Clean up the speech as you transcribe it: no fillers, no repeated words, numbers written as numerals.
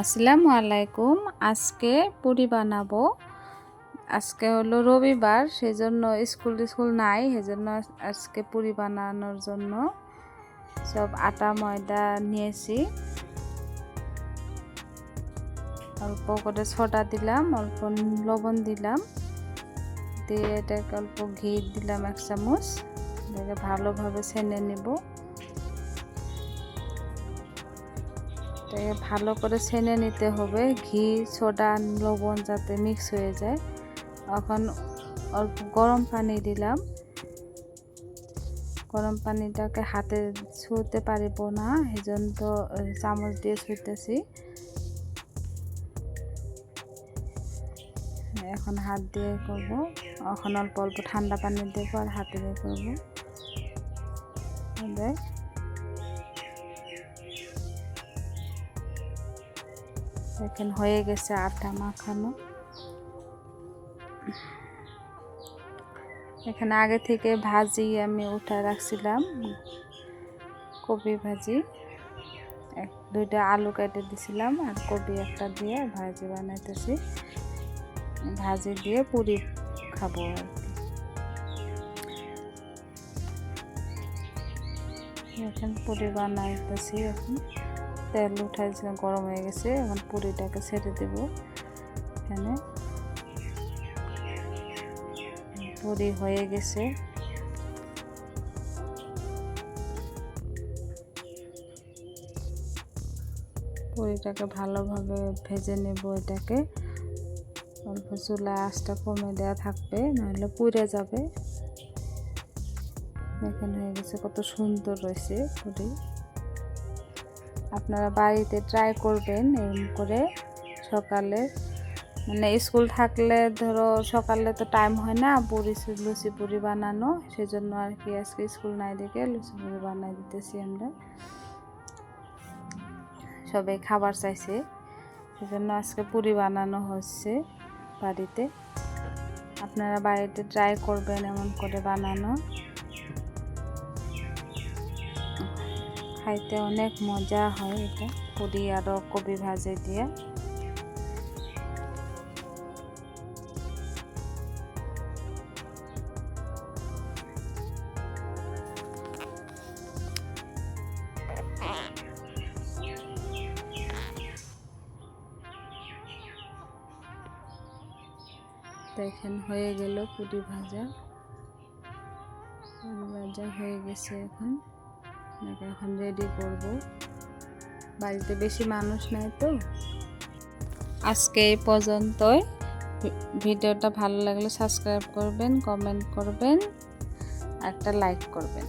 আসসালামু আলাইকুম। আজকে পুরি বানাবো। আজকে হলো রবিবার, সেজন্য স্কুল নাই, সেজন্য আজকে পুরি বানানোর জন্য সব আটা ময়দা নিয়েছি। অল্প করে সোডা দিলাম, অল্প লবণ দিলাম, দিয়ে এটাকে অল্প ঘি দিলাম 1 চামচ। এটাকে ভালোভাবে ছেনে নেব। ভালো করে ছেনে নিতে হবে, ঘি সোডা লবণ যাতে মিক্স হয়ে যায়। এখন অল্প গরম পানি দিলাম। গরম পানিটাকে হাতে ছুঁতে পারিব না, সেজন্য তো চামচ দিয়ে ছুঁতেছি। এখন হাত দিয়ে করব। এখন অল্প অল্প ঠান্ডা পানি দেব আর হাতে দিয়ে করব। দেখেন হয়ে গেছে আটা মাখানো। এখানে আগে থেকে ভাজি আমি উঠায় রাখছিলাম, কপি ভাজি। 2টা আলু কেটে দিছিলাম আর কপি একটা দিয়ে ভাজি বানাইতেছি। ভাজি দিয়ে পুরি খাবো আর কি। এখন পুরি বানাইতেছি। এখন তেল উঠাইছে, গরম হয়ে গেছে। এখন পুরিটাকে ছেড়ে দেব। এখানে পুরি হয়ে গেছে। পুরিটাকে ভালোভাবে ভেজে নেব। এটাকে অল্প চুলা আঁচটা কমে দেওয়া থাকবে, নাহলে পুড়ে যাবে। দেখেন হয়ে গেছে, কত সুন্দর রয়েছে পুরি। আপনারা বাড়িতে ট্রাই করবেন এরকম করে। সকালে মানে স্কুল থাকলে ধরো সকালে তো টাইম হয় না লুচি পুরি বানানো, সেজন্য আর কি আজকে স্কুল নাই দেখে লুচি পুরি বানাই দিতেছি আমরা। সবাই খাবার চাইছে, সেজন্য আজকে পুরি বানানো হচ্ছে বাড়িতে। আপনারা বাড়িতে ট্রাই করবেন এমন করে বানানো। খাইতে অনেক মজা হয় এটা, পুরি আর কপি ভাজি দিয়ে। দেখেন হয়ে গেল পুরি ভাজা। ভাজা হয়ে গেছে। এখন রেডি করব। বাড়িতে বেশি মানুষ নাই তো। আজকে এই পর্যন্তই। ভিডিওটা ভালো লাগলে সাবস্ক্রাইব করবেন, কমেন্ট করবেন, একটা লাইক করবেন।